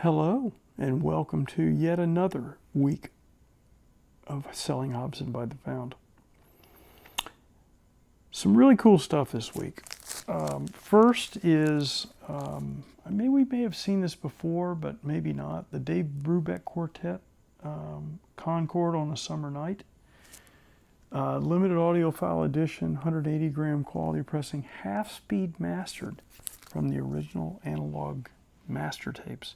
Hello, and welcome to yet another week of Selling Hobson by the Pound. Some really cool stuff this week. First is, we may have seen this before, but maybe not, the Dave Brubeck Quartet, Concord on a Summer Night. Limited audiophile edition, 180 gram quality pressing, half-speed mastered from the original analog master tapes.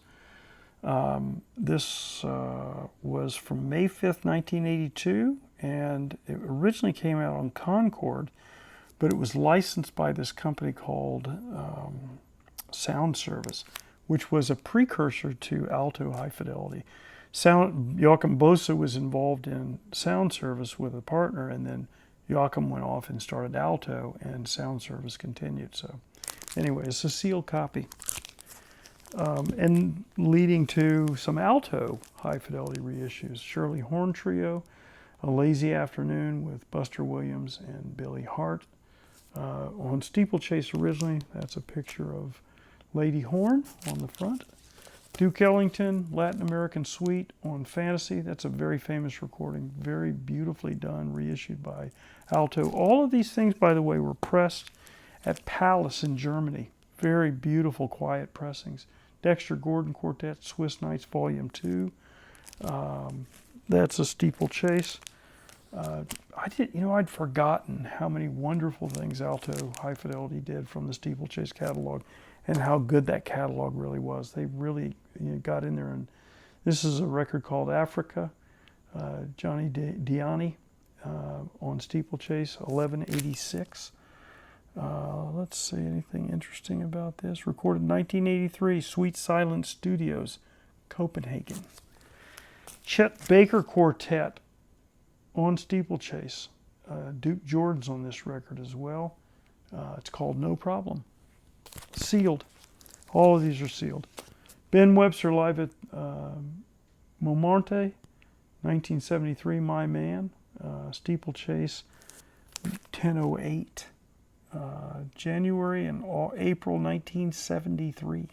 This was from May 5th, 1982, and it originally came out on Concord, but it was licensed by this company called Sound Service, which was a precursor to Alto High Fidelity. Joachim Bosa was involved in Sound Service with a partner, and then Joachim went off and started Alto, and Sound Service continued. So anyway, it's a sealed copy. And leading to some Alto high fidelity reissues. Shirley Horn Trio, A Lazy Afternoon with Buster Williams and Billy Hart. On Steeplechase originally, that's a picture of Lady Horn on the front. Duke Ellington, Latin American Suite on Fantasy. That's a very famous recording, very beautifully done, reissued by Alto. All of these things, by the way, were pressed at Palace in Germany. Very beautiful, quiet pressings. Dexter Gordon Quartet, Swiss Nights, Volume 2. That's a Steeplechase. I'd forgotten how many wonderful things Alto High Fidelity did from the Steeplechase catalog, and how good that catalog really was. They really got in there. And this is a record called Africa, Johnny Diani on Steeplechase, 1186. Let's see, anything interesting about this? Recorded 1983, Sweet Silence Studios, Copenhagen. Chet Baker Quartet on Steeplechase. Duke Jordan's on this record as well. It's called No Problem. Sealed. All of these are sealed. Ben Webster live at Montmartre, 1973, My Man. Steeplechase, 1008. January and April 1973.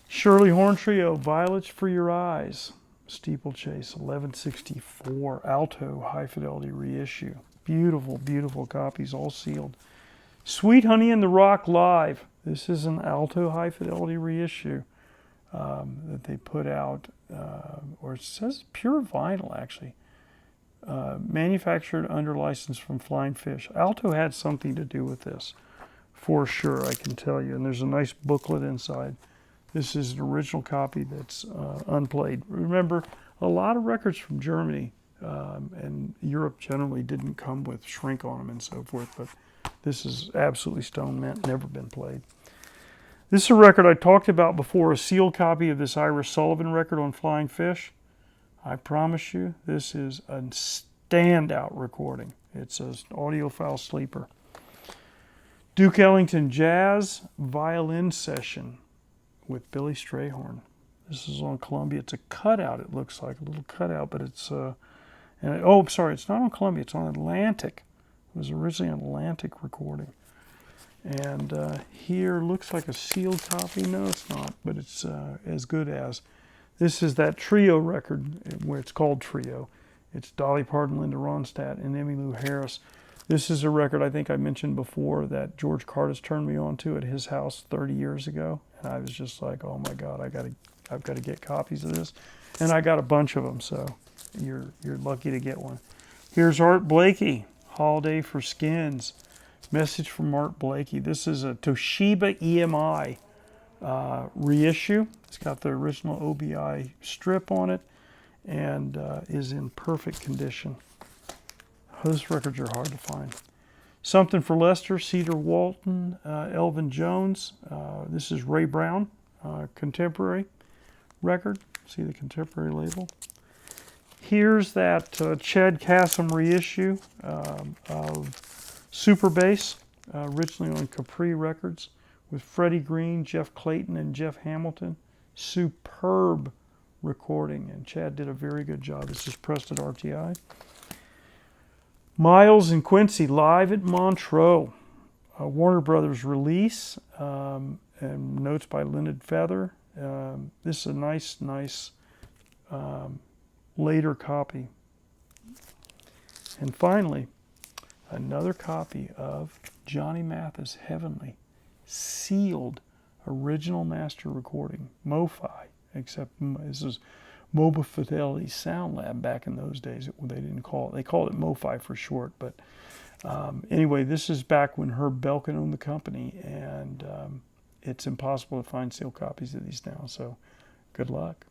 Shirley Horn Trio, Violets for Your Eyes, Steeplechase, 1164, Alto High Fidelity reissue. Beautiful, beautiful copies, all sealed. Sweet Honey in the Rock Live. This is an Alto High Fidelity reissue that they put out, or it says pure vinyl actually. Manufactured under license from Flying Fish. Alto had something to do with this, for sure, I can tell you. And there's a nice booklet inside. This is an original copy that's unplayed. Remember, a lot of records from Germany and Europe generally didn't come with shrink on them and so forth, but this is absolutely stone mint, never been played. This is a record I talked about before, a sealed copy of this Ira Sullivan record on Flying Fish. I promise you, this is a standout recording. It's an audiophile sleeper. Duke Ellington Jazz Violin Session with Billy Strayhorn. This is on Columbia. It's a cutout, it looks like, a little cutout, but it's, it's not on Columbia, it's on Atlantic. It was originally an Atlantic recording. And here looks like a sealed copy. No, it's not, but it's as good as. This is that trio record where it's called Trio. It's Dolly Parton, Linda Ronstadt, and Emmylou Harris. This is a record I think I mentioned before that George Curtis turned me on to at his house 30 years ago. And I was just like, oh my God, I've got to get copies of this. And I got a bunch of them, so you're lucky to get one. Here's Art Blakey, Holiday for Skins. Message from Art Blakey. This is a Toshiba EMI reissue. It's got the original OBI strip on it and is in perfect condition. Those records are hard to find. Something for Lester, Cedar Walton, Elvin Jones. This is Ray Brown, contemporary record. See the contemporary label. Here's that Chad Kassem reissue of Super Bass, originally on Capri Records, with Freddie Green, Jeff Clayton, and Jeff Hamilton. Superb recording, and Chad did a very good job. This is pressed at RTI. Miles and Quincy live at Montreux. Warner Brothers release, and notes by Leonard Feather, This is a nice later copy. And finally, another copy of Johnny Mathis Heavenly, sealed original master recording, MoFi, except this is Mobile Fidelity Sound Lab back in those days. They didn't call it, they called it MoFi for short. But anyway, this is back when Herb Belkin owned the company, and it's impossible to find sealed copies of these now, so good luck.